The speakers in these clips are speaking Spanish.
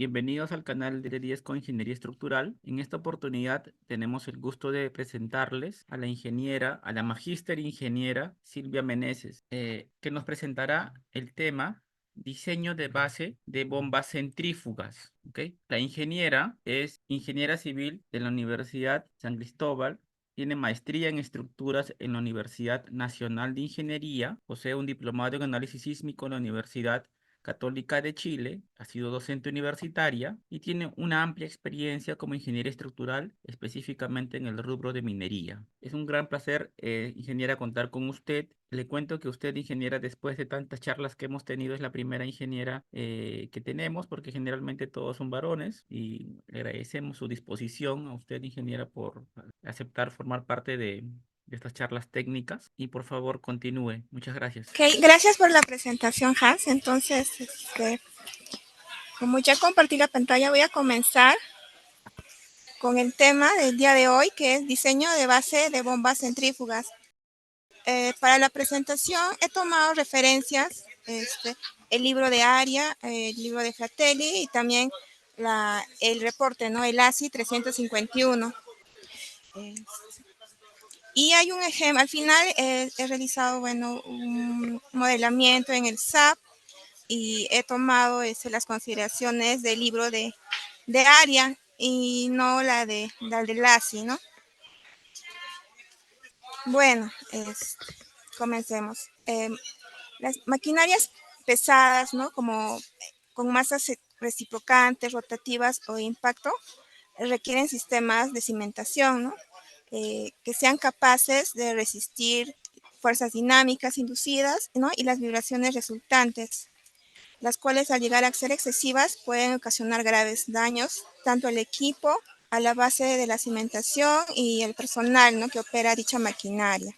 Bienvenidos al canal de 10 con Ingeniería Estructural. En esta oportunidad tenemos el gusto de presentarles a la magíster ingeniera Silvia Meneses, que nos presentará el tema diseño de base de bombas centrífugas. ¿Ok? La ingeniera es ingeniera civil de la Universidad San Cristóbal. Tiene maestría en estructuras en la Universidad Nacional de Ingeniería, posee un diplomado en análisis sísmico en la Universidad Católica de Chile, ha sido docente universitaria y tiene una amplia experiencia como ingeniera estructural, específicamente en el rubro de minería. Es un gran placer, ingeniera, contar con usted. Le cuento que usted, ingeniera, después de tantas charlas que hemos tenido, es la primera ingeniera que tenemos, porque generalmente todos son varones, y le agradecemos su disposición a usted, ingeniera, por aceptar formar parte de estas charlas técnicas. Y por favor, continúe. Muchas gracias. Ok, gracias por la presentación, Hans. Entonces, como ya compartí la pantalla, voy a comenzar con el tema del día de hoy, que es diseño de base de bombas centrífugas. Para la presentación he tomado referencias, el libro de ARIA, el libro de Fratelli y también el reporte, ¿no? El ASI 351. Y hay un ejemplo, al final he realizado, bueno, un modelamiento en el SAP y he tomado las consideraciones del libro de ARIA y no la de LASI, ¿no? Bueno, comencemos. Las maquinarias pesadas, ¿no? Como con masas reciprocantes, rotativas o impacto, requieren sistemas de cimentación, ¿no? Que sean capaces de resistir fuerzas dinámicas inducidas, ¿no? Y las vibraciones resultantes, las cuales al llegar a ser excesivas pueden ocasionar graves daños tanto al equipo, a la base de la cimentación y el personal, ¿no? Que opera dicha maquinaria.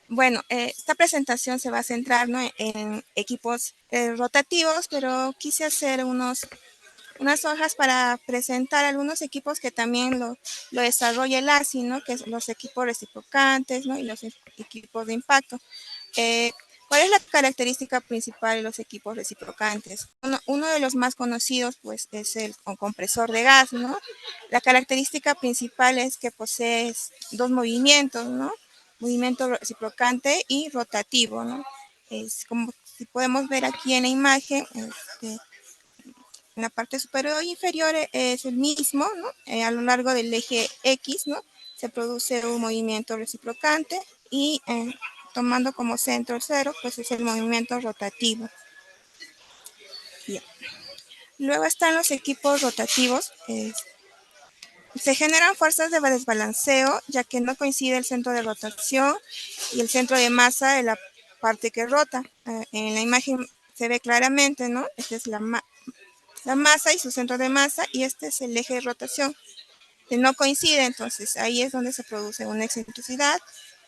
Bueno, esta presentación se va a centrar, ¿no? en equipos rotativos, pero quise hacer unas hojas para presentar algunos equipos que también lo desarrolla el ASI, ¿no? Que son los equipos reciprocantes, ¿no? Y los equipos de impacto. ¿Cuál es la característica principal de los equipos reciprocantes? Uno de los más conocidos, pues, es el compresor de gas, ¿no? La característica principal es que posee dos movimientos, ¿no? Movimiento reciprocante y rotativo, ¿no? Es como si podemos ver aquí en la imagen, en la parte superior e inferior es el mismo, ¿no? A lo largo del eje X, ¿no? Se produce un movimiento reciprocante y tomando como centro el cero, pues es el movimiento rotativo. Bien. Luego están los equipos rotativos. Se generan fuerzas de desbalanceo, ya que no coincide el centro de rotación y el centro de masa de la parte que rota. En la imagen se ve claramente, ¿no? Esta es la masa y su centro de masa, y este es el eje de rotación, que no coincide. Entonces ahí es donde se produce una excentricidad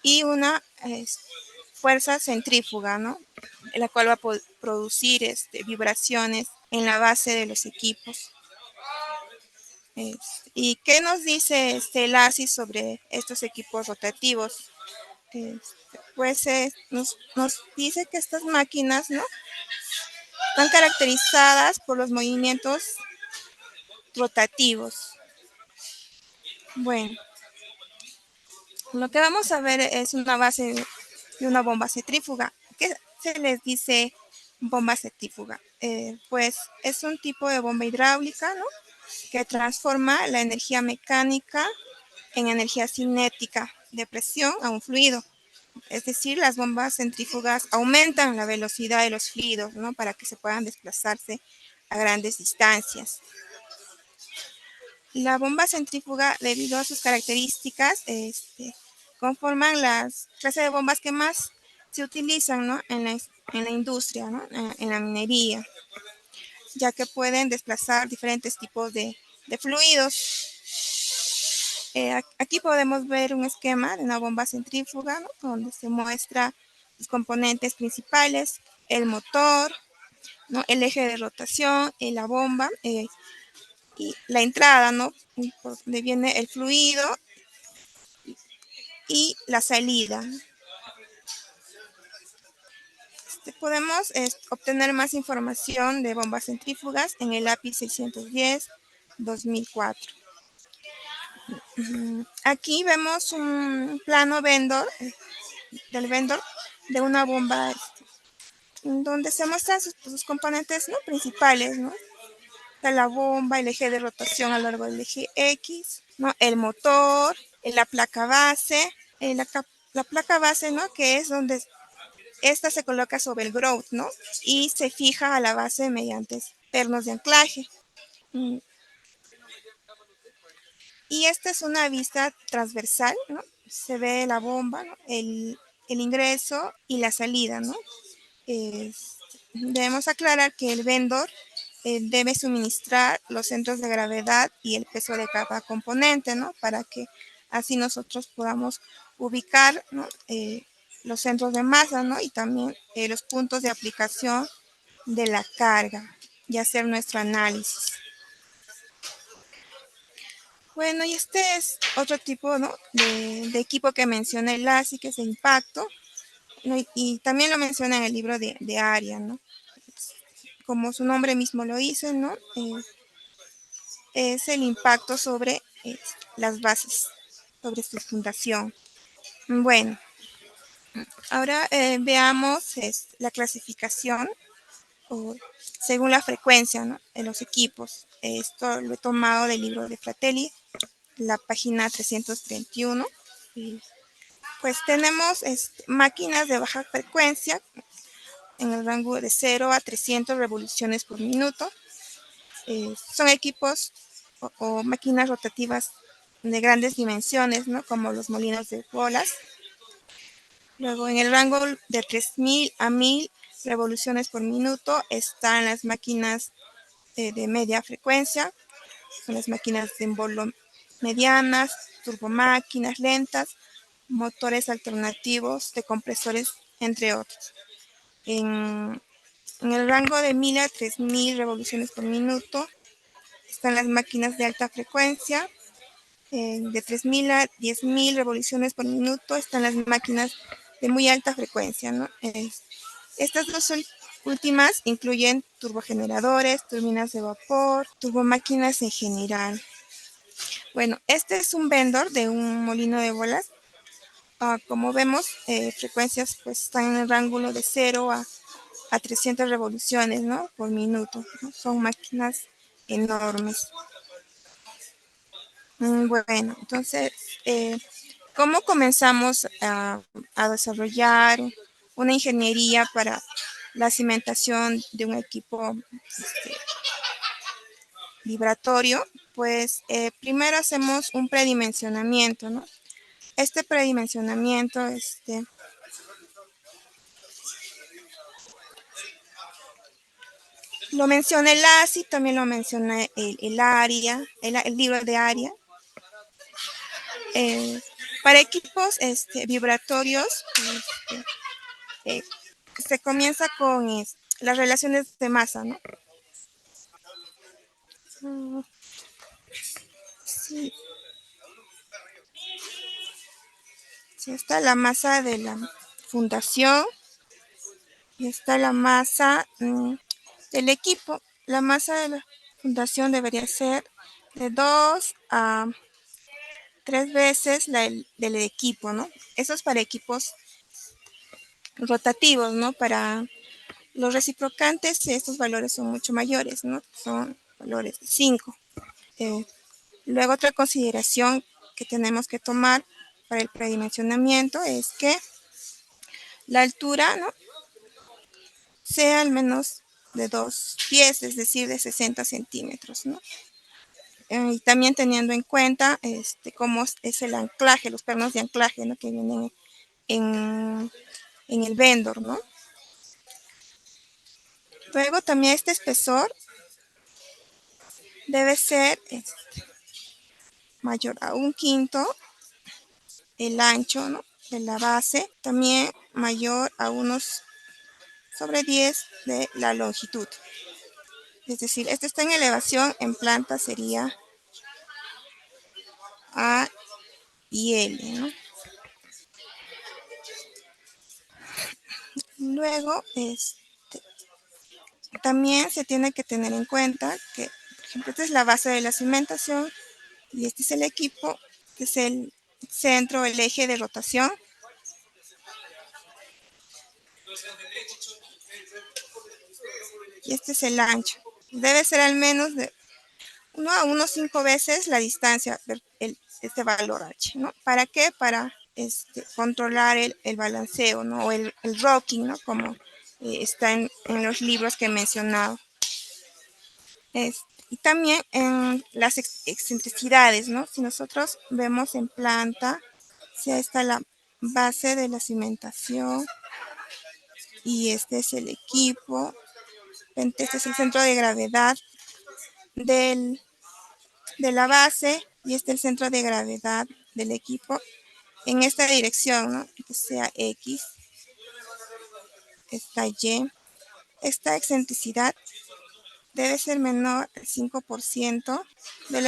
y una fuerza centrífuga, ¿no? La cual va a producir vibraciones en la base de los equipos. ¿Y qué nos dice el ASIS sobre estos equipos rotativos? Pues nos dice que estas máquinas, ¿no? Están caracterizadas por los movimientos rotativos. Bueno, lo que vamos a ver es una base de una bomba centrífuga. ¿Qué se les dice bomba centrífuga? Pues es un tipo de bomba hidráulica, ¿no? Que transforma la energía mecánica en energía cinética de presión a un fluido. Es decir, las bombas centrífugas aumentan la velocidad de los fluidos, ¿no? Para que se puedan desplazarse a grandes distancias. La bomba centrífuga, debido a sus características, conforman las clases de bombas que más se utilizan, ¿no? en la industria, ¿no? En la minería, ya que pueden desplazar diferentes tipos de fluidos. Aquí podemos ver un esquema de una bomba centrífuga, ¿no? Donde se muestra los componentes principales, el motor, ¿no? El eje de rotación, la bomba y la entrada, ¿no? Por donde viene el fluido y la salida. podemos obtener más información de bombas centrífugas en el API 610-2004. Aquí vemos un plano del vendor de una bomba donde se muestran sus componentes, ¿no?, principales, ¿no? Está la bomba, el eje de rotación a lo largo del eje X, ¿no?, el motor, la placa base, la placa base, ¿no?, que es donde esta se coloca sobre el grout, ¿no?, y se fija a la base mediante pernos de anclaje. Y esta es una vista transversal, ¿no? Se ve la bomba, ¿no?, el ingreso y la salida, ¿no? Debemos aclarar que el vendor debe suministrar los centros de gravedad y el peso de cada componente, ¿no?, para que así nosotros podamos ubicar, ¿no?, los centros de masa, ¿no?, y también los puntos de aplicación de la carga y hacer nuestro análisis. Bueno, y este es otro tipo, ¿no?, de equipo que menciona el ASI, que es de impacto, ¿no?, y también lo menciona en el libro de ARIA, ¿no? Como su nombre mismo lo dice, ¿no?, es el impacto sobre las bases, sobre su fundación. Bueno, ahora veamos la clasificación según la frecuencia, ¿no?, en los equipos. Esto lo he tomado del libro de Fratelli, la página 331. Pues tenemos máquinas de baja frecuencia en el rango de 0 a 300 revoluciones por minuto. Son equipos o máquinas rotativas de grandes dimensiones, ¿no?, como los molinos de bolas. Luego, en el rango de 3000 a 1000 revoluciones por minuto están las máquinas de media frecuencia, son las máquinas de embolo medianas, turbomáquinas lentas, motores alternativos de compresores, entre otros. En el rango de 1000 a 3000 revoluciones por minuto están las máquinas de alta frecuencia. De 3000 a 10.000 revoluciones por minuto están las máquinas de muy alta frecuencia, ¿no? Estas dos últimas incluyen turbogeneradores, turbinas de vapor, turbomáquinas en general. Bueno, este es un vendor de un molino de bolas. Como vemos, frecuencias pues están en el rango de 0 a 300 revoluciones, ¿no?, por minuto, ¿no? Son máquinas enormes. Bueno, entonces, ¿cómo comenzamos a desarrollar una ingeniería para la cimentación de un equipo vibratorio? Pues primero hacemos un predimensionamiento, ¿no? Este predimensionamiento lo menciona el ASI, también lo menciona el ARIA, el libro de ARIA. Para equipos vibratorios, se comienza con las relaciones de masa, ¿no? Sí. Sí, está la masa de la fundación y está la masa del equipo. La masa de la fundación debería ser de 2 a 3 veces la del equipo, ¿no? Eso es para equipos rotativos, ¿no? Para los reciprocantes, estos valores son mucho mayores, ¿no? Son valores de 5. Luego, otra consideración que tenemos que tomar para el predimensionamiento es que la altura, ¿no?, sea al menos de 2 pies, es decir, de 60 centímetros, ¿no? Y también teniendo en cuenta cómo es el anclaje, los pernos de anclaje, ¿no?, que vienen en el vendor, ¿no? Luego también este espesor debe ser mayor a 1/5 el ancho, ¿no?, de la base, también mayor a unos sobre 10 de la longitud. Es decir, este está en elevación, en planta sería A y L, ¿no? Luego, también se tiene que tener en cuenta que, por ejemplo, esta es la base de la cimentación y este es el equipo, este es el centro, el eje de rotación. Y este es el ancho. Debe ser al menos de 1 a 1,5 veces la distancia de este valor H, ¿no? ¿Para qué? Para controlar el balanceo, ¿no? O el rocking, ¿no? Como está en los libros que he mencionado. Y también en las excentricidades, ¿no? Si nosotros vemos en planta, si ahí está la base de la cimentación y este es el equipo, este es el centro de gravedad de la base y este es el centro de gravedad del equipo en esta dirección, ¿no? Que sea X, esta Y. Esta excentricidad debe ser menor al 5% de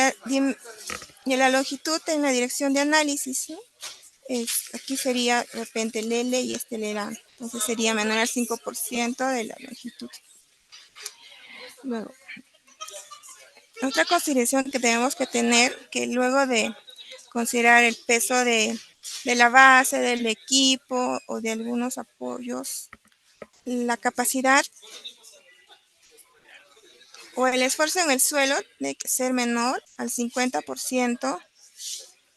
la longitud en la dirección de análisis, ¿no? Aquí sería de repente el L y este el A. Entonces sería menor al 5% de la longitud. Luego, otra consideración que tenemos que tener, que luego de considerar el peso de la base, del equipo o de algunos apoyos, la capacidad o el esfuerzo en el suelo tiene que ser menor al 50%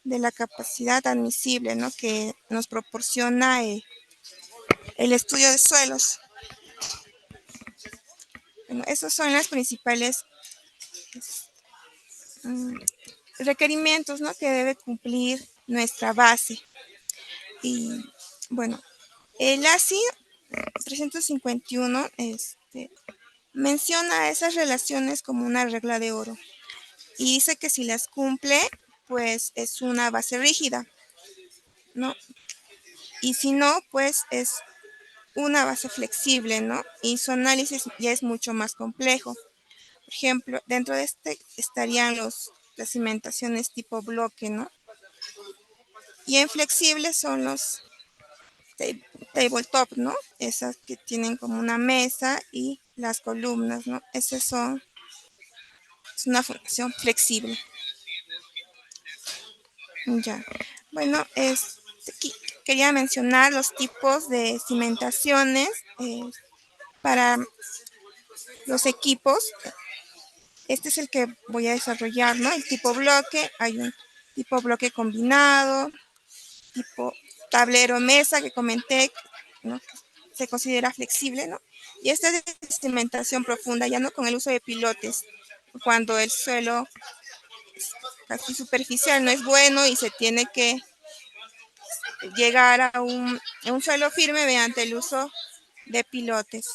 de la capacidad admisible, ¿no? Que nos proporciona el estudio de suelos. Bueno, esos son las principales requerimientos, ¿no? Que debe cumplir nuestra base. Y bueno, el ASI 351 menciona esas relaciones como una regla de oro y dice que si las cumple, pues es una base rígida, ¿no? Y si no, pues es una base flexible, ¿no? Y su análisis ya es mucho más complejo. Por ejemplo, dentro de estarían las cimentaciones tipo bloque, ¿no? Y en flexibles son los tabletop, ¿no? Esas que tienen como una mesa y las columnas, ¿no? Es una función flexible. Ya. Bueno, quería mencionar los tipos de cimentaciones para los equipos. Este es el que voy a desarrollar, ¿no? El tipo bloque, hay un tipo bloque combinado, tipo tablero mesa que comenté, ¿no? Se considera flexible, ¿no? Y esta es cimentación profunda, ya no con el uso de pilotes, cuando el suelo casi superficial no es bueno y se tiene que llegar a un suelo firme mediante el uso de pilotes.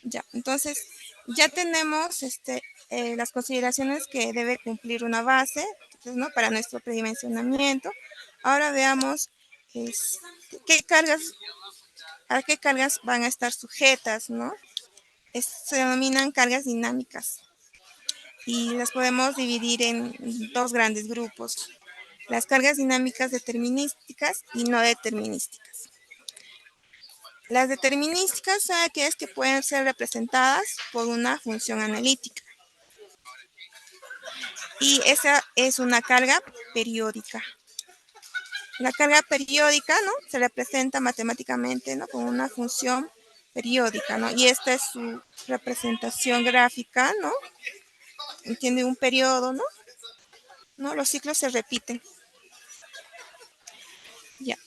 Ya, entonces ya tenemos las consideraciones que debe cumplir una base, entonces, ¿no? Para nuestro predimensionamiento. Ahora veamos a qué cargas van a estar sujetas, ¿no? Se denominan cargas dinámicas y las podemos dividir en dos grandes grupos. Las cargas dinámicas determinísticas y no determinísticas. Las determinísticas son aquellas que pueden ser representadas por una función analítica. Y esa es una carga periódica. La carga periódica, ¿no? Se representa matemáticamente, ¿no? Con una función periódica, ¿no? Y esta es su representación gráfica, ¿no? Tiene un periodo, ¿no? Los ciclos se repiten. Ya.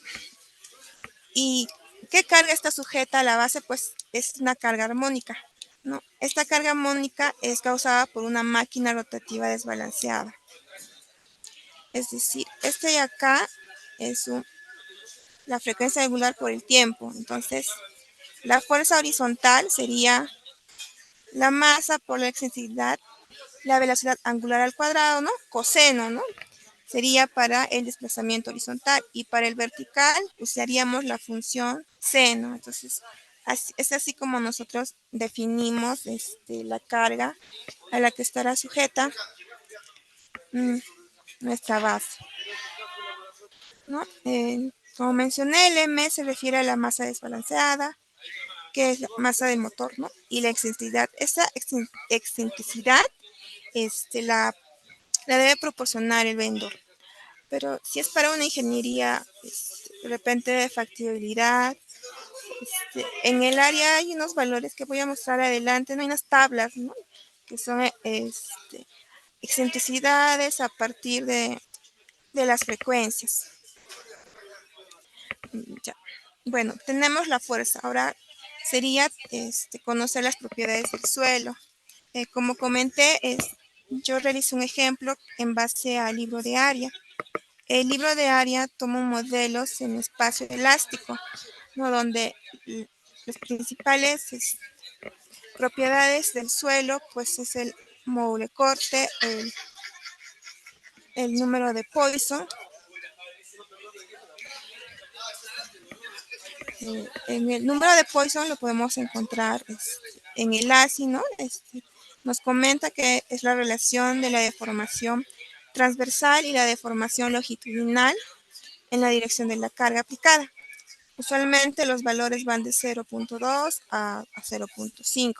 ¿Y qué carga está sujeta a la base? Pues es una carga armónica, ¿no? Esta carga armónica es causada por una máquina rotativa desbalanceada. Es decir, este de acá es la frecuencia angular por el tiempo. Entonces, la fuerza horizontal sería la masa por la excentricidad, la velocidad angular al cuadrado, ¿no? Coseno, ¿no? Sería para el desplazamiento horizontal y para el vertical usaríamos la función seno. Entonces, es así como nosotros definimos la carga a la que estará sujeta nuestra base, ¿no? Como mencioné, el M se refiere a la masa desbalanceada, que es la masa del motor, ¿no? Y la excentricidad. Esa excentricidad la debe proporcionar el vendor. Pero si es para una ingeniería, de repente de factibilidad, en el área hay unos valores que voy a mostrar adelante, no hay unas tablas, ¿no? Que son excentricidades a partir de las frecuencias. Ya. Bueno, tenemos la fuerza. Ahora sería conocer las propiedades del suelo. Como comenté, yo realicé un ejemplo en base al libro de área. El libro de área toma un modelo semiespacio elástico, ¿no? Donde las principales propiedades del suelo, pues es el módulo de corte, el número de Poisson. En el número de Poisson lo podemos encontrar en el ASI, ¿no? Nos comenta que es la relación de la deformación transversal y la deformación longitudinal en la dirección de la carga aplicada. Usualmente los valores van de 0.2 a 0.5,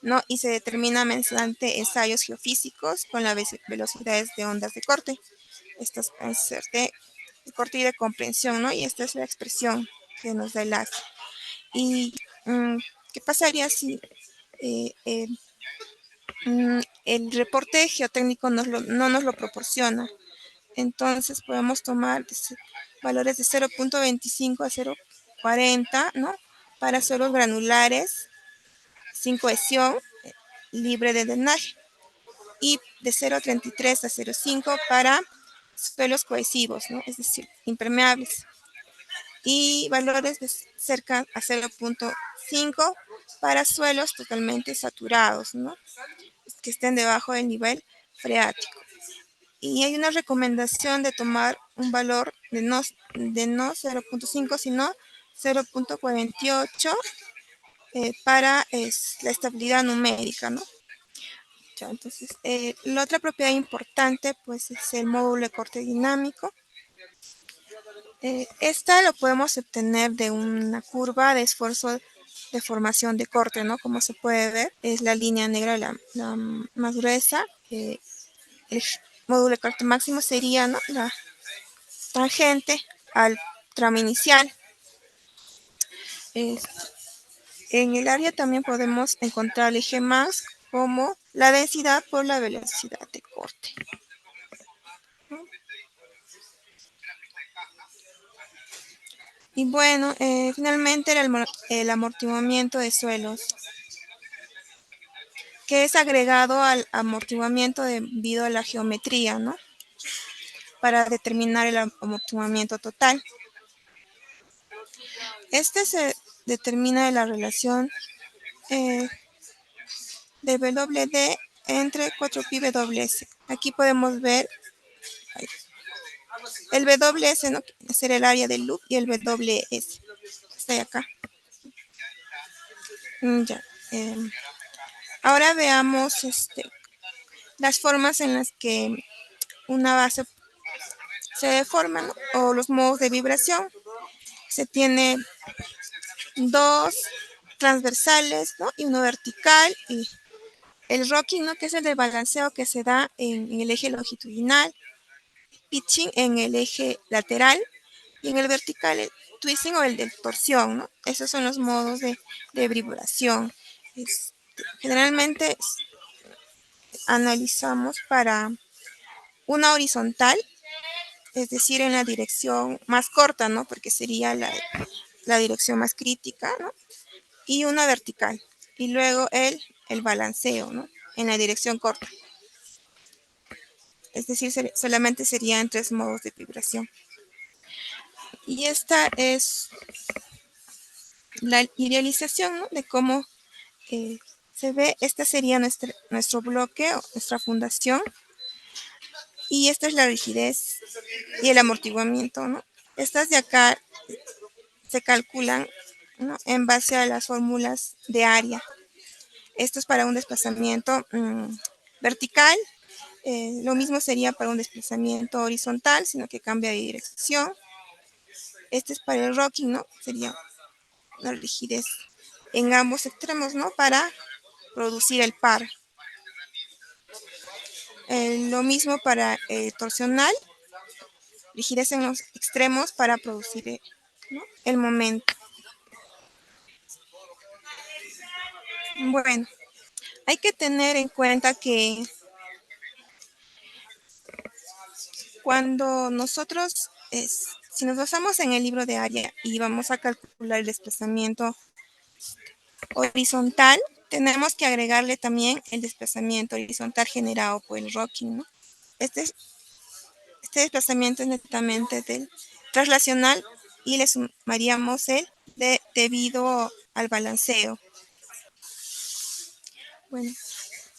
¿no? Y se determina mediante ensayos geofísicos con las velocidades de ondas de corte. Estas pueden ser de corte y de comprensión, ¿no? Y esta es la expresión que nos da el ASI. ¿Y qué pasaría si el reporte geotécnico no nos lo proporciona? Entonces podemos tomar valores de 0.25 a 0.40, ¿no? Para suelos granulares, sin cohesión, libre de drenaje. Y de 0.33 a 0.5 para suelos cohesivos, ¿no? Es decir, impermeables. Y valores de cerca a 0.5 para suelos totalmente saturados, ¿no? Que estén debajo del nivel freático. Y hay una recomendación de tomar un valor de no 0.5, sino 0.48 para la estabilidad numérica, ¿no? Ya, entonces, la otra propiedad importante pues es el módulo de corte dinámico. Esta lo podemos obtener de una curva de esfuerzo de formación de corte, ¿no? Como se puede ver, es la línea negra la más gruesa. El módulo de corte máximo sería, ¿no? La tangente al tramo inicial. En el área también podemos encontrar el eje más como la densidad por la velocidad de corte. Y bueno, finalmente el amortiguamiento de suelos, que es agregado al amortiguamiento debido a la geometría, ¿no? Para determinar el amortiguamiento total. Este se determina de la relación de WD entre 4pi WS. Aquí podemos ver el WS, ¿no? Es el área del loop, y el WS. Está ahí acá. Ya. Ahora veamos las formas en las que una base se deforma, ¿no? O los modos de vibración. Se tiene dos transversales, ¿no? Y uno vertical, y el rocking, ¿no? Que es el de balanceo que se da en el eje longitudinal, pitching en el eje lateral, y en el vertical el twisting o el de torsión, ¿no? Esos son los modos de vibración. Generalmente analizamos para una horizontal, es decir, en la dirección más corta, ¿no? Porque sería la dirección más crítica, ¿no? Y una vertical. Y luego el balanceo, ¿no? En la dirección corta. Es decir, solamente serían 3 modos de vibración. Y esta es la idealización, ¿no? De cómo se ve. Este sería nuestro bloque o nuestra fundación. Y esta es la rigidez y el amortiguamiento, ¿no? Estas de acá se calculan, ¿no? En base a las fórmulas de área. Esto es para un desplazamiento vertical. Lo mismo sería para un desplazamiento horizontal, sino que cambia de dirección. Este es para el rocking, ¿no? Sería una rigidez en ambos extremos, ¿no? Para producir el par. Lo mismo para torsional, rigidez en los extremos para producir ¿no? el momento. Bueno, hay que tener en cuenta que cuando nosotros, si nos basamos en el libro de área y vamos a calcular el desplazamiento horizontal, tenemos que agregarle también el desplazamiento horizontal generado por el rocking, ¿no? Este desplazamiento es netamente del traslacional y le sumaríamos el debido al balanceo. Bueno,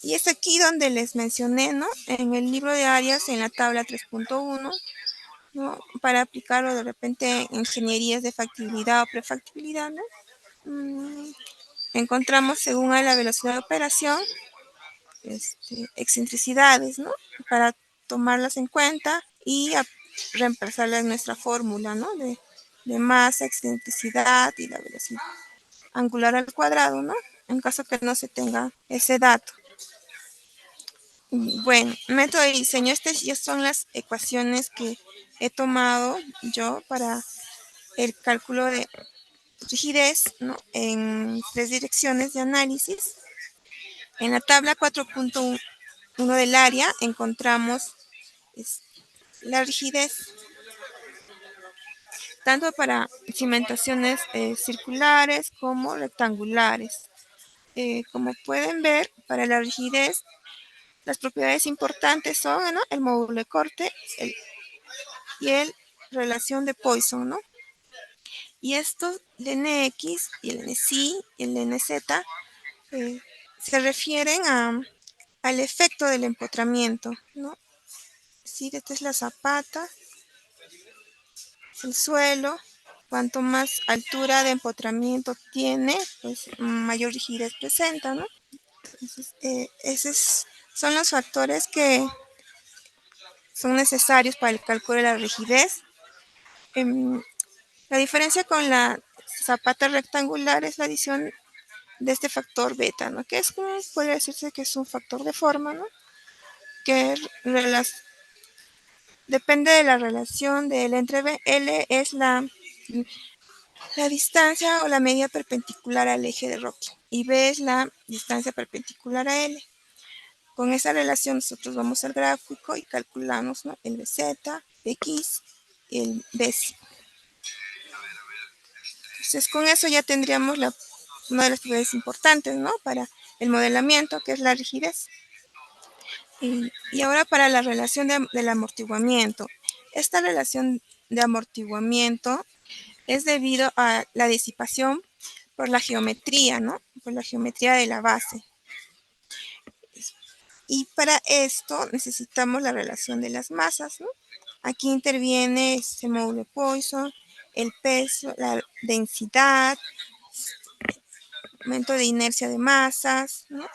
y es aquí donde les mencioné, ¿no? En el libro de áreas, en la tabla 3.1, ¿no? Para aplicarlo de repente en ingenierías de factibilidad o prefactibilidad, ¿no? Encontramos según a la velocidad de operación, excentricidades, ¿no? Para tomarlas en cuenta y reemplazarlas en nuestra fórmula, ¿no? De masa, excentricidad y la velocidad angular al cuadrado, ¿no? En caso que no se tenga ese dato. Bueno, método de diseño, estas ya son las ecuaciones que he tomado yo para el cálculo de rigidez, ¿no? En 3 direcciones de análisis. En la tabla 4.1 del área encontramos la rigidez tanto para cimentaciones circulares como rectangulares. Como pueden ver, para la rigidez, las propiedades importantes son, ¿no? El módulo de corte y el relación de Poisson, ¿no? Y estos, el NX y el NC y el NZ, se refieren al efecto del empotramiento, ¿no? Sí, esta es la zapata, el suelo. Cuanto más altura de empotramiento tiene, pues mayor rigidez presenta, ¿no? Entonces, esos son los factores que son necesarios para el cálculo de la rigidez. La diferencia con la zapata rectangular es la adición de este factor beta, ¿no? Que es como, podría decirse que es un factor de forma, ¿no? Que depende de la relación de L entre B. L es la distancia o la medida perpendicular al eje de Rocking y B es la distancia perpendicular a L. Con esa relación nosotros vamos al gráfico y calculamos, ¿no? El BZ, BX y el BC. Entonces con eso ya tendríamos una de las propiedades importantes, ¿no? Para el modelamiento, que es la rigidez. Y ahora para la relación del amortiguamiento. Esta relación de amortiguamiento es debido a la disipación por la geometría, ¿no? Por la geometría de la base. Y para esto necesitamos la relación de las masas, ¿no? Aquí interviene este módulo de Poisson, el peso, la densidad, momento de inercia de masas, ¿no?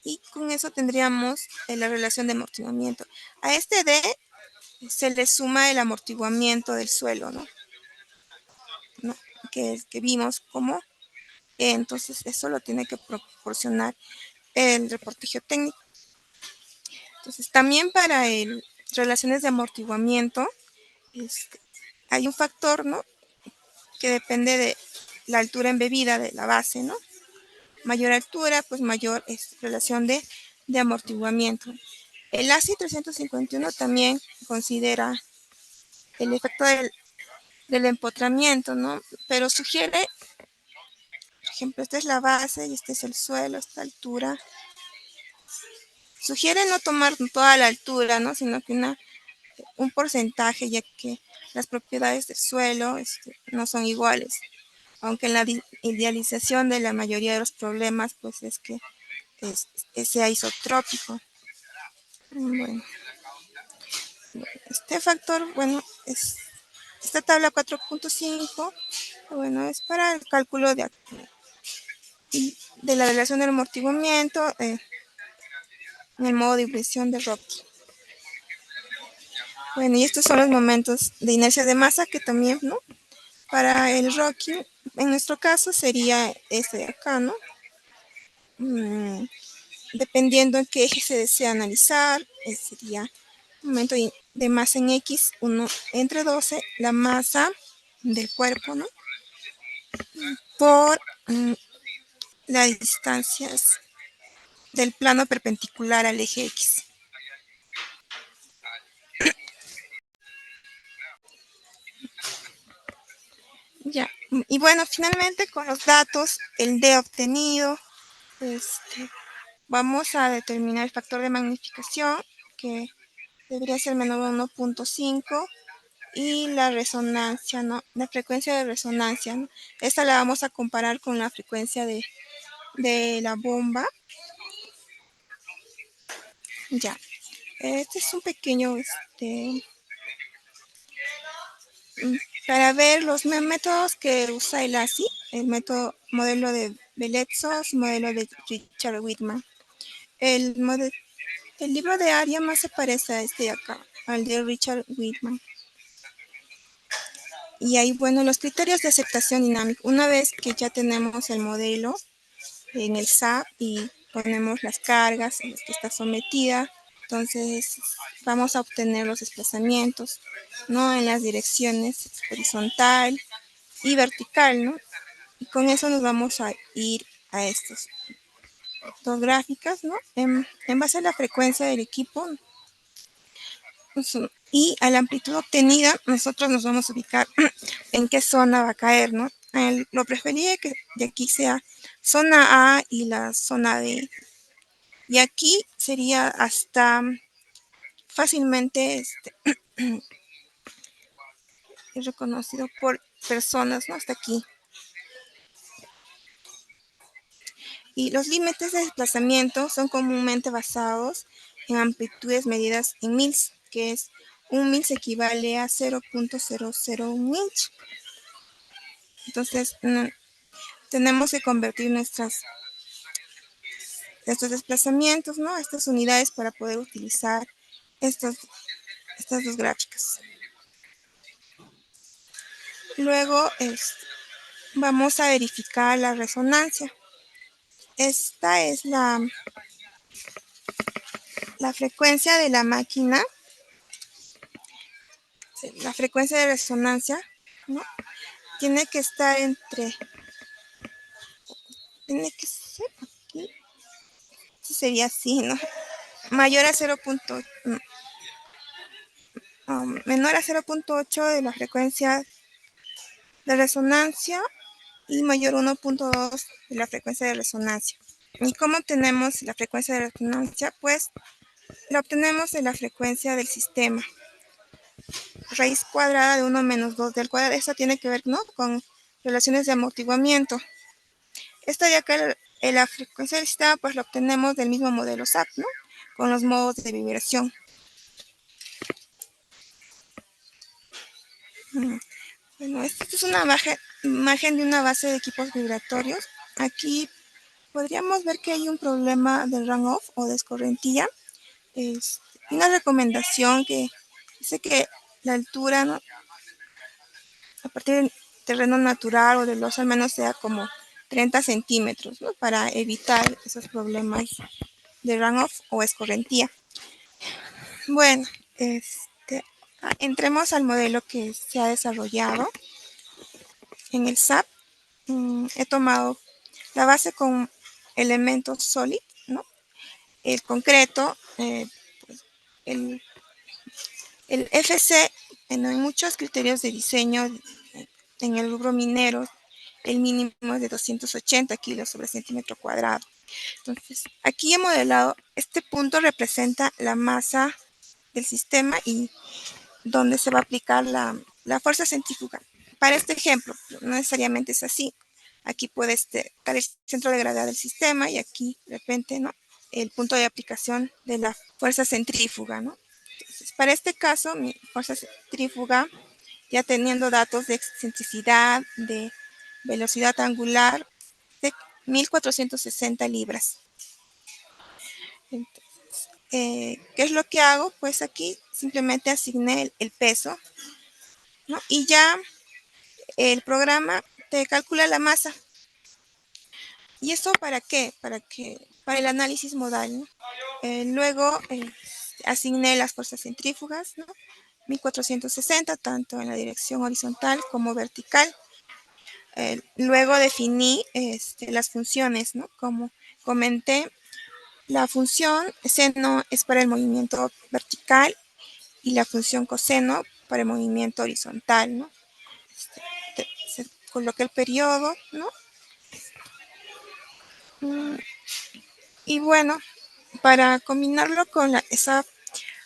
Y con eso tendríamos la relación de amortiguamiento. A este D se le suma el amortiguamiento del suelo, ¿no? Que vimos como, entonces eso lo tiene que proporcionar el reporte geotécnico. Entonces también para relaciones de amortiguamiento hay un factor, ¿no? Que depende de la altura embebida de la base, ¿no? Mayor altura, pues mayor relación de amortiguamiento. El ASI 351 también considera el efecto del empotramiento, ¿no? Pero sugiere, por ejemplo, esta es la base y este es el suelo, esta altura. Sugiere no tomar toda la altura, ¿no? Sino que un porcentaje, ya que las propiedades del suelo no son iguales. Aunque en la idealización de la mayoría de los problemas, pues es que sea isotrópico. Bueno, este factor, bueno, esta tabla 4.5, bueno, es para el cálculo de la relación del amortiguamiento en el modo de impresión de Rocky. Bueno, y estos son los momentos de inercia de masa que también, ¿no? Para el rocking, en nuestro caso sería este de acá, ¿no? Dependiendo en qué eje se desea analizar, sería momento de masa en X, 1 entre 12, la masa del cuerpo, ¿no? Por las distancias del plano perpendicular al eje X. Ya, y bueno, finalmente con los datos, el D obtenido, vamos a determinar el factor de magnificación, que debería ser menor a 1.5, y la resonancia, ¿no? La frecuencia de resonancia, ¿no? Esta la vamos a comparar con la frecuencia de la bomba. Ya, este es un pequeño, para ver los métodos que usa el ASI, el modelo de Belezos, modelo de Richard Whitman. El libro de ARIA más se parece a este de acá, al de Richard Whitman. Y ahí, bueno, los criterios de aceptación dinámica. Una vez que ya tenemos el modelo en el SAP y ponemos las cargas en las que está sometida, entonces vamos a obtener los desplazamientos, ¿no? En las direcciones horizontal y vertical, ¿no? Y con eso nos vamos a ir a estas dos gráficas, ¿no? En base a la frecuencia del equipo y a la amplitud obtenida, nosotros nos vamos a ubicar en qué zona va a caer, ¿no? Lo preferible que de aquí sea zona A y la zona B. Y aquí sería hasta fácilmente reconocido por personas, ¿no? Hasta aquí. Y los límites de desplazamiento son comúnmente basados en amplitudes medidas en mils, que es un mils equivale a 0.001 inch. Entonces, tenemos que convertir estos desplazamientos, ¿no? Estas unidades para poder utilizar estas dos gráficas. Luego vamos a verificar la resonancia. Esta es la frecuencia de la máquina, la frecuencia de resonancia, ¿no? Tiene que estar tiene que ser aquí, sería así, ¿no? Mayor a 0. Menor a 0.8 de la frecuencia de resonancia y mayor a 1.2 de la frecuencia de resonancia. ¿Y cómo obtenemos la frecuencia de resonancia? Pues la obtenemos de la frecuencia del sistema. Raíz cuadrada de 1 menos 2 del cuadrado. Esto tiene que ver, ¿no? Con relaciones de amortiguamiento. Esta de acá, la frecuencia del sistema, pues la obtenemos del mismo modelo SAP, ¿no? Con los modos de vibración. Bueno, esta es una imagen de una base de equipos vibratorios. Aquí podríamos ver que hay un problema de runoff o de escorrentía. Una recomendación que dice que la altura, ¿no? A partir del terreno natural o de losa al menos sea como 30 centímetros, ¿no? Para evitar esos problemas de runoff o escorrentía. Bueno, entremos al modelo que se ha desarrollado en el SAP. He tomado la base con elementos SOLID, ¿no? El concreto, pues, el FC, en muchos criterios de diseño en el rubro minero, el mínimo es de 280 kilos sobre centímetro cuadrado. Entonces, aquí he modelado, este punto representa la masa del sistema y donde se va a aplicar la fuerza centrífuga. Para este ejemplo, no necesariamente es así. Aquí puede estar el centro de gravedad del sistema y aquí, de repente, ¿no? El punto de aplicación de la fuerza centrífuga, ¿no? Entonces, para este caso, mi fuerza centrífuga, ya teniendo datos de excentricidad, de velocidad angular, de 1460 libras. Entonces, ¿qué es lo que hago? Pues aquí simplemente asigné el peso, ¿no? Y ya el programa te calcula la masa. ¿Y eso para qué? Para el análisis modal, ¿no? Luego asigné las fuerzas centrífugas, ¿no? 1460, tanto en la dirección horizontal como vertical. Luego definí las funciones, ¿no? Como comenté, la función seno es para el movimiento vertical y la función coseno para el movimiento horizontal, ¿no? Se coloca el periodo, ¿no? Y bueno, para combinarlo con esa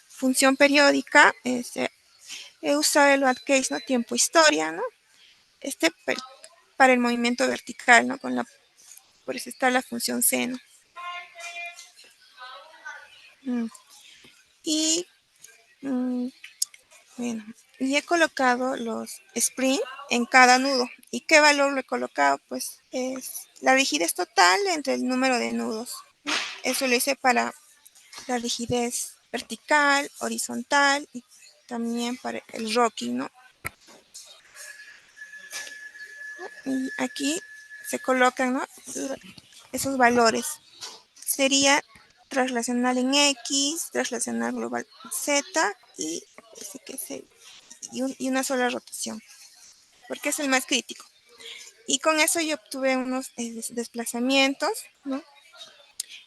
función periódica, he usado el bad case, ¿no? Tiempo historia, ¿no? Para el movimiento vertical, ¿no? Por eso está la función seno. Y bueno, y he colocado los sprint en cada nudo. ¿Y qué valor lo he colocado? Pues es la rigidez total entre el número de nudos, ¿no? Eso lo hice para la rigidez vertical, horizontal y también para el rocking, ¿no? Y aquí se colocan, ¿no? Esos valores. Sería traslacional en X, traslacional global Z y una sola rotación, porque es el más crítico. Y con eso yo obtuve unos desplazamientos, ¿no?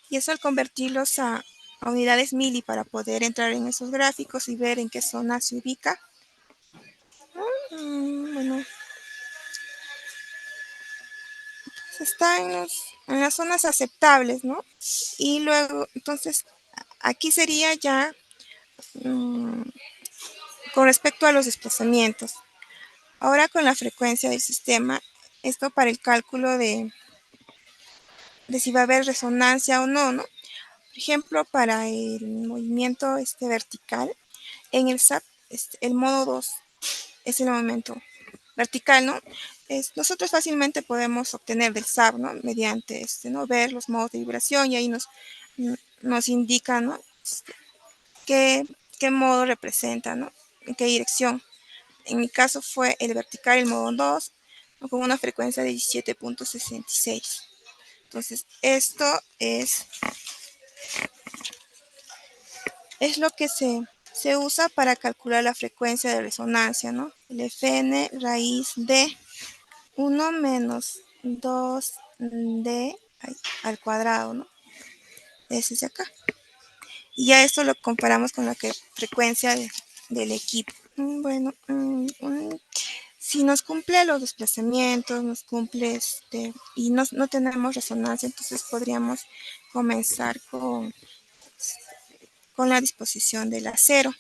Y eso al convertirlos a unidades mili para poder entrar en esos gráficos y ver en qué zona se ubica. Bueno, pues está en las zonas aceptables, ¿no? Y luego, entonces, aquí sería ya con respecto a los desplazamientos. Ahora con la frecuencia del sistema, esto para el cálculo de si va a haber resonancia o no, ¿no? Por ejemplo, para el movimiento vertical, en el SAP, el modo 2 es el movimiento vertical, ¿no? Nosotros fácilmente podemos obtener del SAP, ¿no? Mediante, ¿no? Ver los modos de vibración y ahí nos indica, ¿no? Qué modo representa, ¿no? En qué dirección. En mi caso fue el vertical, el modo 2, con una frecuencia de 17.66. Entonces, esto es lo que se usa para calcular la frecuencia de resonancia, ¿no? El Fn raíz de 1 menos 2d al cuadrado, ¿no? Ese es de acá. Y ya esto lo comparamos con la frecuencia del equipo. Bueno, si nos cumple los desplazamientos, nos cumple y no tenemos resonancia, entonces podríamos comenzar con la disposición del acero.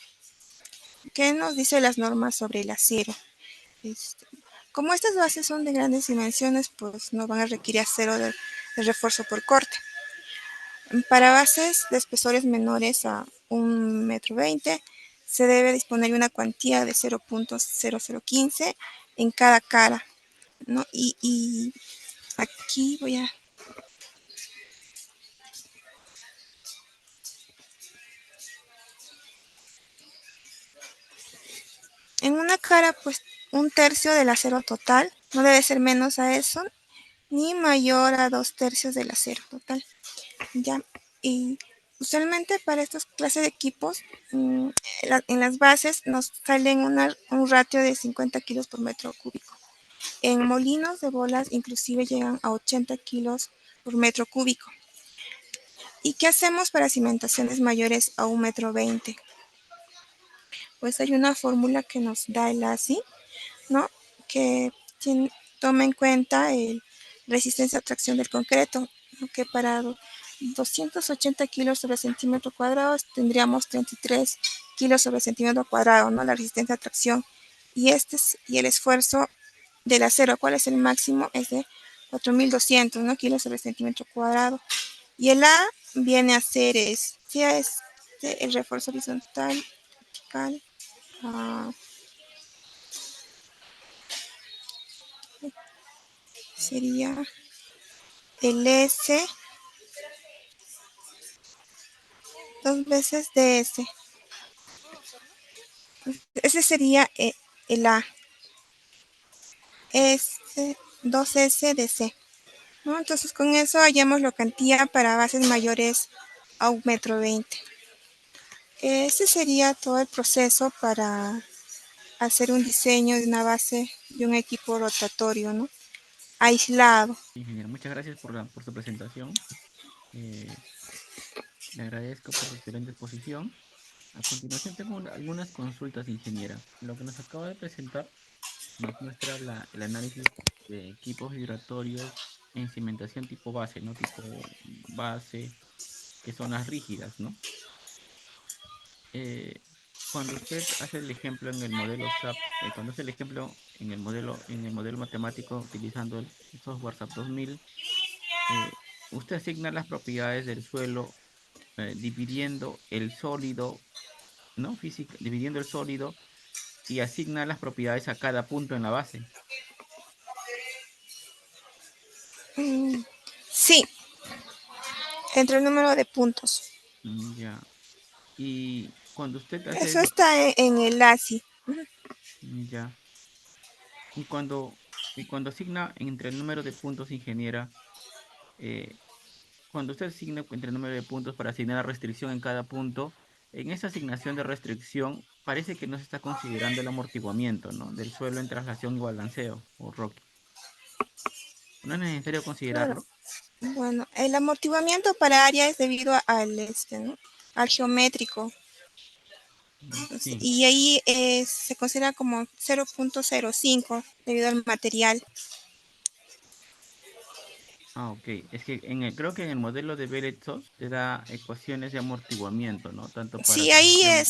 ¿Qué nos dice las normas sobre el acero? Como estas bases son de grandes dimensiones, pues no van a requerir acero de refuerzo por corte. Para bases de espesores menores a 1,20 m, se debe disponer de una cuantía de 0.0015 en cada cara, ¿no? Y aquí voy a... En una cara, pues 1/3 del acero total, no debe ser menos a eso, ni mayor a 2/3 del acero total. Ya, y usualmente para estas clases de equipos, en las bases nos salen un ratio de 50 kilos por metro cúbico. En molinos de bolas inclusive llegan a 80 kilos por metro cúbico. ¿Y qué hacemos para cimentaciones mayores a 1,20 m? Pues hay una fórmula que nos da el ASI, ¿no? Que toma en cuenta el resistencia a tracción del concreto, ¿no? Que para 280 kilos sobre centímetro cuadrado tendríamos 33 kilos sobre centímetro cuadrado, ¿no? La resistencia a tracción. Y el esfuerzo del acero, ¿cuál es el máximo? Es de 4.200, ¿no? Kilos sobre centímetro cuadrado. Y el A viene a ser el refuerzo horizontal, vertical. Sería el S 2 veces ds. Ese sería el A. Este 2S de C, ¿no? Entonces con eso hallamos la cantidad para bases mayores a 1,20 m. Ese sería todo el proceso para hacer un diseño de una base de un equipo rotatorio, ¿no? Aislado. Ingeniero, muchas gracias por su presentación. Eh, Le agradezco por su excelente exposición. A continuación tengo algunas consultas, ingeniera. Lo que nos acaba de presentar nos muestra el análisis de equipos vibratorios en cimentación tipo base, ¿no? Tipo base, que son las rígidas, ¿no? Eh, Cuando usted hace el ejemplo en el modelo SAP, cuando hace el ejemplo en el modelo matemático utilizando el software SAP 2000, eh, usted asigna las propiedades del suelo dividiendo el sólido, ¿no? Dividiendo el sólido y asigna las propiedades a cada punto en la base. Mm, sí, entre el número de puntos. Ya. Y cuando usted hace Eso está en el ASI. ya. Y cuando, y cuando asigna entre el número de puntos, ingeniera, eh, cuando usted asigna entre el número de puntos para asignar la restricción en cada punto, en esa asignación de restricción parece que no se está considerando el amortiguamiento, ¿no? Del suelo en traslación y balanceo o rocking. ¿No es necesario Claro. considerarlo? Bueno, el amortiguamiento para área es debido al, ¿no? Al geométrico. Sí. Y ahí se considera como 0,05 debido al material. Ah, ok. Es que creo que en el modelo de Beretsos te da ecuaciones de amortiguamiento, ¿no? Tanto para Sí, ahí traslación,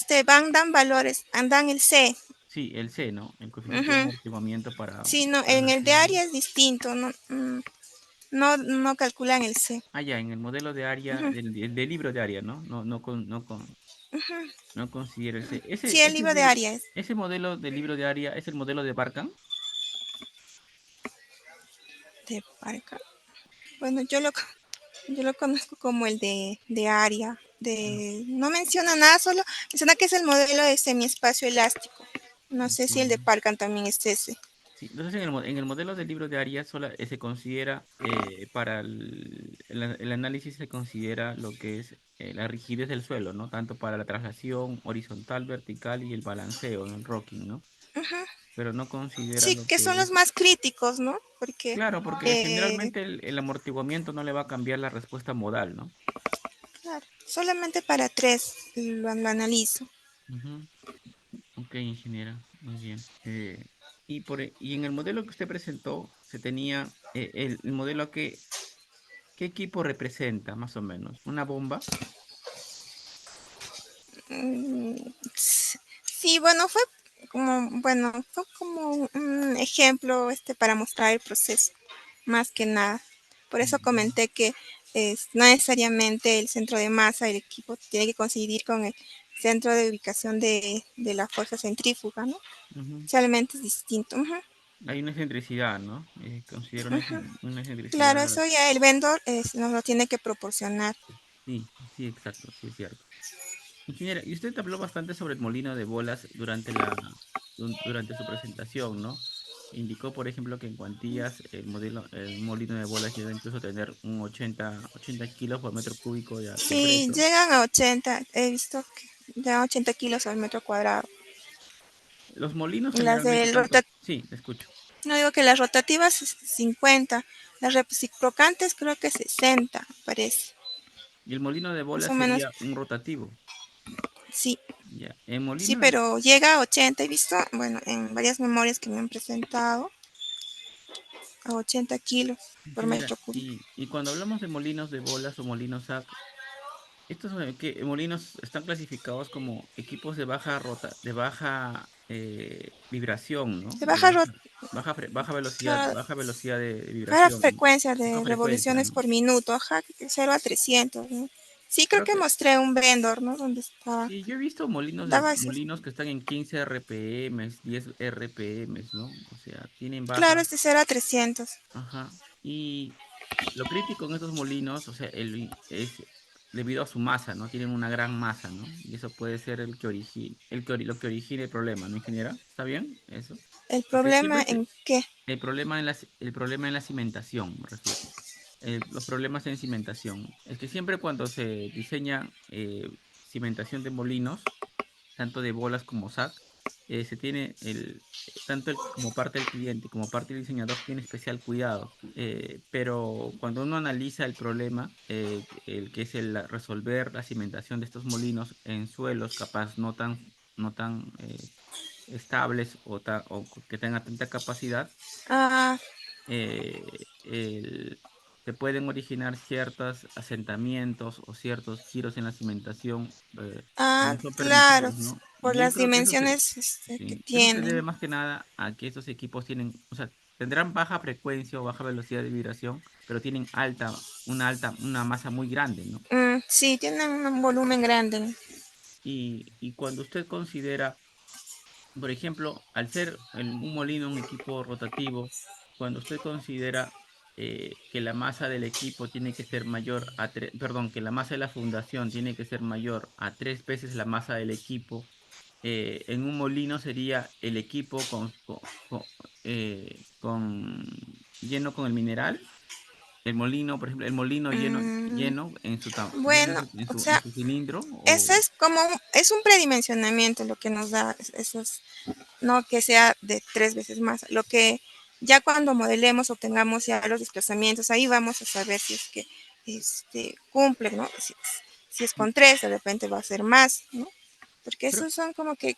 dan valores, andan el C. sí, el C, ¿no? El coeficiente de Ujú. amortiguamiento para Sí, no, en el de traslación. área es distinto, no, no calculan el C. Ah, ya, en el modelo de área, Ujú, del libro de área, ¿no? ujú. No considera el C. Sí, el libro de área es Ese modelo del libro de área es el modelo de Barkham. de Parca. Bueno, yo lo conozco como el de área. Ah, No menciona nada, solo menciona que es el modelo de semiespacio elástico. No sé si el de ok. Parcan también es ese. Sí, entonces en el modelo del libro de área se considera, para el análisis se considera lo que es la rigidez del suelo, ¿no? Tanto para la traslación horizontal, vertical y el balanceo en el rocking, ¿no? Ujú. Pero no considera Sí, lo que son que los es. más críticos, ¿no? Porque Claro, porque generalmente el amortiguamiento no le va a cambiar la respuesta modal, ¿no? claro, solamente para tres lo analizo. Ujú. Ok, ingeniera, muy bien. Y en el modelo que usted presentó, se tenía el modelo que, ¿qué equipo representa, más o menos? ¿Una bomba? Mm, sí, bueno, fue como un ejemplo para mostrar el proceso, más que nada. Por eso Mm, comenté que no necesariamente el centro de masa del equipo tiene que coincidir con el centro de ubicación de la fuerza centrífuga, ¿no? ujú. Solamente es distinto. Ujú, Hay una excentricidad, ¿no? Considero ujú. una Claro, excentricidad. eso ya el vendor nos lo tiene que proporcionar. Sí, sí, exacto, sí es cierto. Ingeniera, y usted habló bastante sobre el molino de bolas durante su presentación, ¿no? Indicó, por ejemplo, que en cuantías el molino de bolas llega incluso a tener un 80 kilos por metro cúbico de Sí, concreto. llegan a 80, he visto que llegan a 80 kilos al metro cuadrado. Los molinos Las generalmente del tanto, sí, te escucho. no digo que las rotativas es 50, las reciprocantes creo que 60, parece. Y el molino de Más bolas o menos, sería un rotativo. sí, Ya. El sí, molino de pero llega a 80, he visto, bueno, en varias memorias que me han presentado, a 80 kilos por Ingeniera, metro cúbico. y cuando hablamos de molinos de bolas o molinos SAC, estos molinos están clasificados como equipos de baja vibración, ¿no? De baja, claro, Baja velocidad de baja vibración, ¿no? frecuencia Baja de frecuencia, revoluciones ¿no? por minuto, ajá, 0 a 300, ¿no? Sí, creo Creo que que mostré un vendor, ¿no? Donde estaba, sí, yo he visto daba eso. molinos que están en 15 RPM, 10 RPM, ¿no? O sea, tienen Claro, baja, es de 0 a 300. ajá. Y lo crítico en estos molinos, o sea, es debido a su masa, ¿no? Tienen una gran masa, ¿no? Y eso puede ser el que origine, lo que origine el problema, ¿no, ingeniera? ¿Está bien eso? ¿El Porque problema siempre en qué? el problema en la cimentación, me refiero. Los problemas en cimentación. Es que siempre cuando se diseña cimentación de molinos, tanto de bolas como SAC, se tiene tanto como parte del cliente como parte del diseñador tiene especial cuidado. Pero cuando uno analiza el problema, el que es el resolver la cimentación de estos molinos en suelos capaz no tan estables o que tengan tanta capacidad, Ah, se pueden originar ciertos asentamientos o ciertos giros en la cimentación que no son claro, permitidos, ¿no? por Y yo las creo que dimensiones que sí, eso se debe tienen. más que nada a que estos equipos tienen, o sea, tendrán baja frecuencia o baja velocidad de vibración, pero tienen una masa muy grande, ¿no? Sí, tienen un volumen grande, ¿no? Y cuando usted considera, por ejemplo, al ser un molino un equipo rotativo, cuando usted considera que la masa del equipo tiene que ser mayor perdón, que la masa de la fundación tiene que ser mayor a 3 veces la masa del equipo, en un molino sería el equipo lleno con el mineral. El molino, por ejemplo, el molino Mm, lleno lleno bueno, o en sea, su cilindro. eso es como, es un predimensionamiento lo que nos da esos, no que sea de 3 veces más. Lo que ya cuando modelemos o tengamos ya los desplazamientos, ahí vamos a saber si es que cumple, ¿no? Si es con 3, de repente va a ser más, ¿no? Porque Pero, esos son como que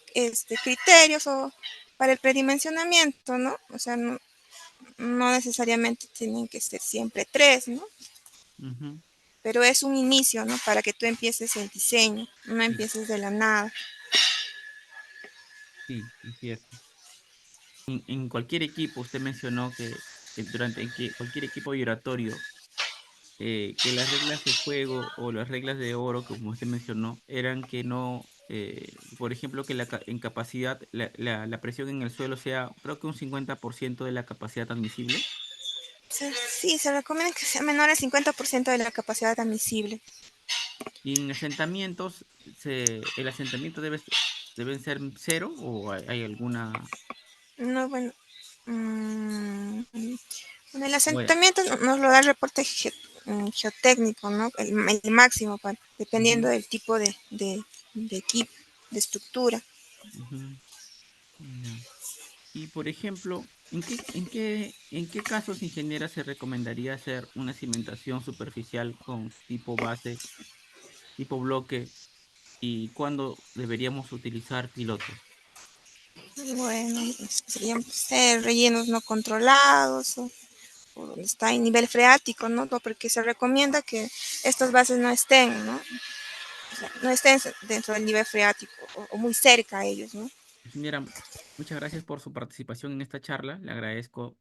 criterios o para el predimensionamiento, ¿no? O sea, no necesariamente tienen que ser siempre 3, ¿no? ujú, Pero es un inicio, ¿no? Para que tú empieces el diseño, no sí, empieces de la nada. sí, es cierto. En cualquier equipo, usted mencionó que cualquier equipo vibratorio, que las reglas de juego o las reglas de oro, como usted mencionó, eran que no, por ejemplo, que en capacidad, la presión en el suelo sea, creo que un 50% de la capacidad admisible. Sí, se recomienda que sea menor al 50% de la capacidad admisible. Y en asentamientos, ¿el asentamiento deben ser cero o hay alguna... No, bueno, mm, en el Bueno, asentamiento nos lo da el reporte geotécnico, ¿no? El máximo, dependiendo ujú, del tipo de equipo, de estructura. ujú, ya. Y por ejemplo, en qué casos, ingeniera, se recomendaría hacer una cimentación superficial con tipo base, tipo bloque, y cuándo deberíamos utilizar pilotos? Bueno, serían rellenos no controlados o donde está en nivel freático, ¿no? Porque se recomienda que estas bases no estén, ¿no? O sea, no estén dentro del nivel freático o muy cerca a ellos, ¿no? Ingeniera, muchas gracias por su participación en esta charla. Le agradezco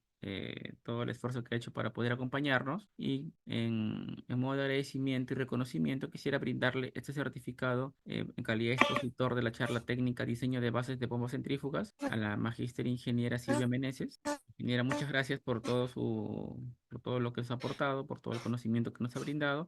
todo el esfuerzo que ha hecho para poder acompañarnos y en modo de agradecimiento y reconocimiento quisiera brindarle este certificado en calidad de expositor de la charla técnica Diseño de bases de bombas centrífugas a la magíster ingeniera Silvia Meneses. Ingeniera, muchas gracias por todo lo que nos ha aportado, por todo el conocimiento que nos ha brindado.